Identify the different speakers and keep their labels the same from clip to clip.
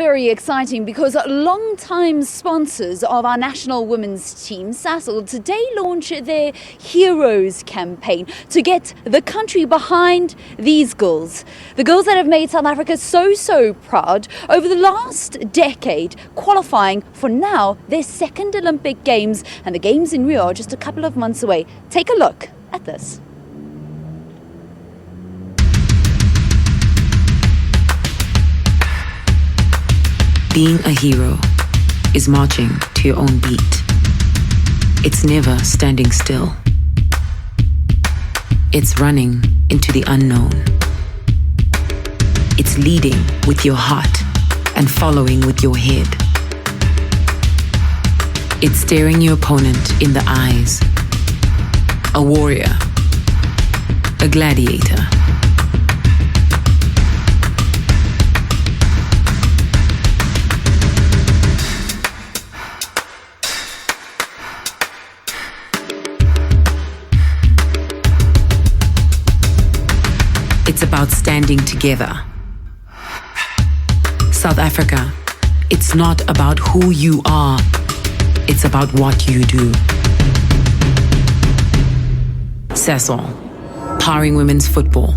Speaker 1: Very exciting because long-time sponsors of our national women's team, SABC, today launch their Heroes campaign to get the country behind these girls. The girls that have made South Africa so proud over the last decade, qualifying for now their second Olympic Games, and the Games in Rio are just a couple of months away. Take a look at this.
Speaker 2: Being a hero is marching to your own beat. It's never standing still. It's running into the unknown. It's leading with your heart and following with your head. It's staring your opponent in the eyes. A warrior, a gladiator. It's about standing together. South Africa, it's not about who you are, it's about what you do. SABC, powering women's football.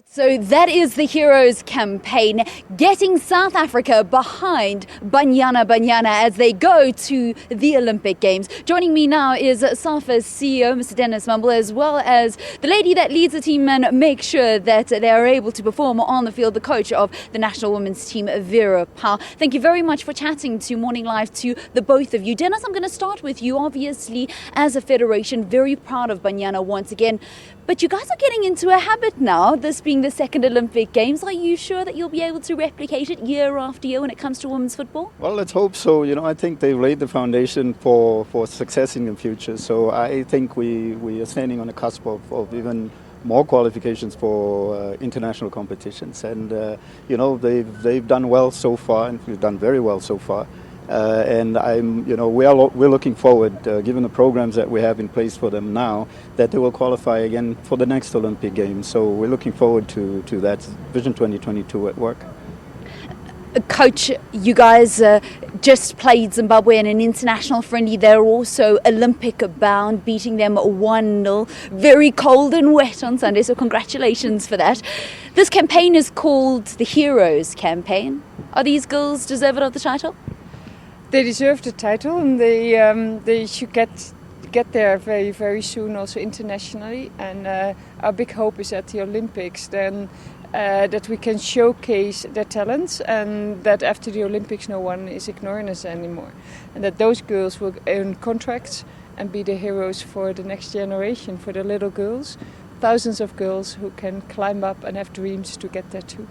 Speaker 1: So that is the Heroes campaign, getting South Africa behind Banyana as they go to the Olympic Games. Joining me now is SAFA's CEO, Mr. Dennis Mumble, as well as the lady that leads the team and makes sure that they are able to perform on the field, the coach of the national women's team, Vera, Pauw. Thank you very much for chatting to Morning Live to the both of you. Dennis, I'm going to start with you. Obviously, as a federation, very proud of Banyana once again. But you guys are getting into a habit now, this being the second Olympic Games. Are you sure that you'll be able to replicate it year after year when it comes to women's football?
Speaker 3: Well, let's hope so. I think they've laid the foundation for success in the future. So I think we are standing on the cusp of even more qualifications for international competitions. And, they've done well so far, and we've done very well so far. And we're looking forward, given the programs that we have in place for them now, that they will qualify again for the next Olympic Games. So we're looking forward to that Vision 2022 at work.
Speaker 1: Coach, you guys just played Zimbabwe in an international friendly. They're also Olympic bound, beating them 1-0. Very cold and wet on Sunday, so congratulations for that. This campaign is called the Heroes campaign. Are these girls deserving of the title?
Speaker 4: They deserve the title, and they should get there very soon, also internationally. And our big hope is at the Olympics then that we can showcase their talents, and that after the Olympics no one is ignoring us anymore, and that those girls will earn contracts and be the heroes for the next generation, for the little girls, thousands of girls who can climb up and have dreams to get there too.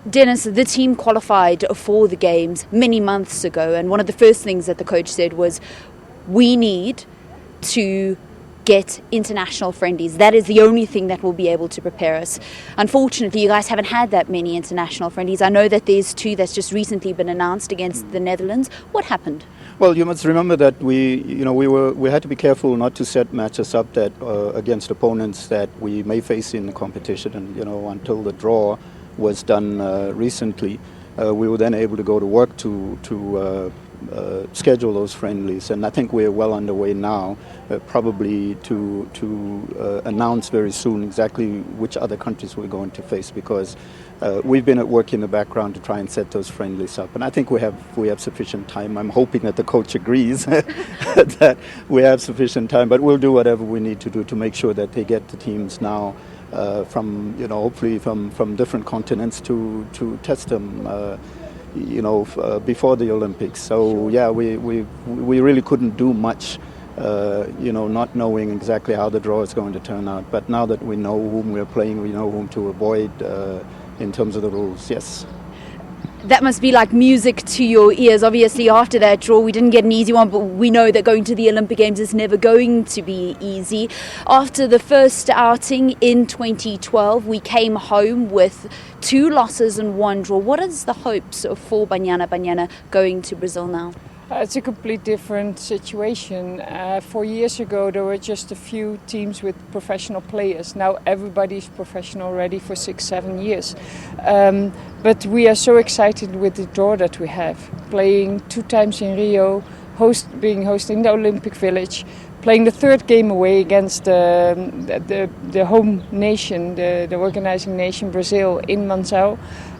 Speaker 1: Dennis, the team qualified for the Games many months ago, and one of the first things that the coach said was, we need to get international friendlies. That is the only thing that will be able to prepare us. Unfortunately, you guys haven't had that many international friendlies. I know that there's two that's just recently been announced against the Netherlands. What happened?
Speaker 3: Well, you must remember that we had to be careful not to set matches up that against opponents that we may face in the competition, and until the draw was done recently, we were then able to go to work to schedule those friendlies, and I think we're well underway now, probably to announce very soon exactly which other countries we're going to face, because we've been at work in the background to try and set those friendlies up, and I think we have sufficient time. I'm hoping that the coach agrees that we have sufficient time, but we'll do whatever we need to do to make sure that they get the teams now from hopefully from different continents to test them before the Olympics. So yeah, we really couldn't do much not knowing exactly how the draw is going to turn out, but now that we know whom we're playing, we know whom to avoid in terms of the rules. Yes.
Speaker 1: That must be like music to your ears. Obviously, after that draw, we didn't get an easy one, but we know that going to the Olympic Games is never going to be easy. After the first outing in 2012, we came home with 2 losses and 1 draw. What is the hopes for Banyana going to Brazil now?
Speaker 4: It's a complete different situation. 4 years ago there were just a few teams with professional players. Now everybody's professional already for 6-7 years. But we are so excited with the draw that we have. Playing 2 times in Rio, being host in the Olympic Village, playing the 3rd game away against the home nation, the organizing nation Brazil in Mansão.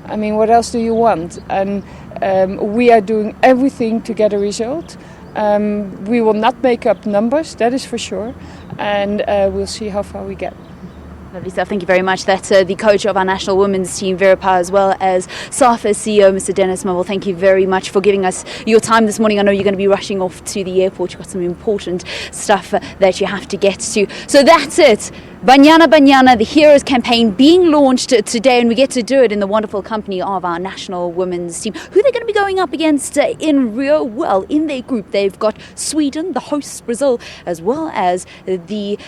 Speaker 4: I mean, what else do you want? And we are doing everything to get a result. We will not make up numbers, that is for sure, and we'll see how far we get.
Speaker 1: Lovely stuff. Thank you very much. That's the coach of our national women's team, Vera, Pauw, as well as SAFA CEO, Mr. Dennis Mumble. Thank you very much for giving us your time this morning. I know you're going to be rushing off to the airport. You've got some important stuff that you have to get to. So that's it. Banyana Banyana, the Heroes campaign being launched today, and we get to do it in the wonderful company of our national women's team. Who are they going to be going up against in Rio? Well, in their group, they've got Sweden, the hosts Brazil, as well as the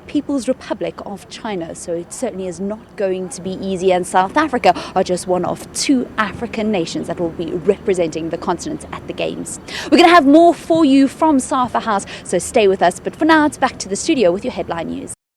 Speaker 1: People's Republic of China. So it certainly is not going to be easy, and South Africa are just one of 2 African nations that will be representing the continent at the Games. We're going to have more for you from SAFA House, so stay with us. But for now, it's back to the studio with your headline news.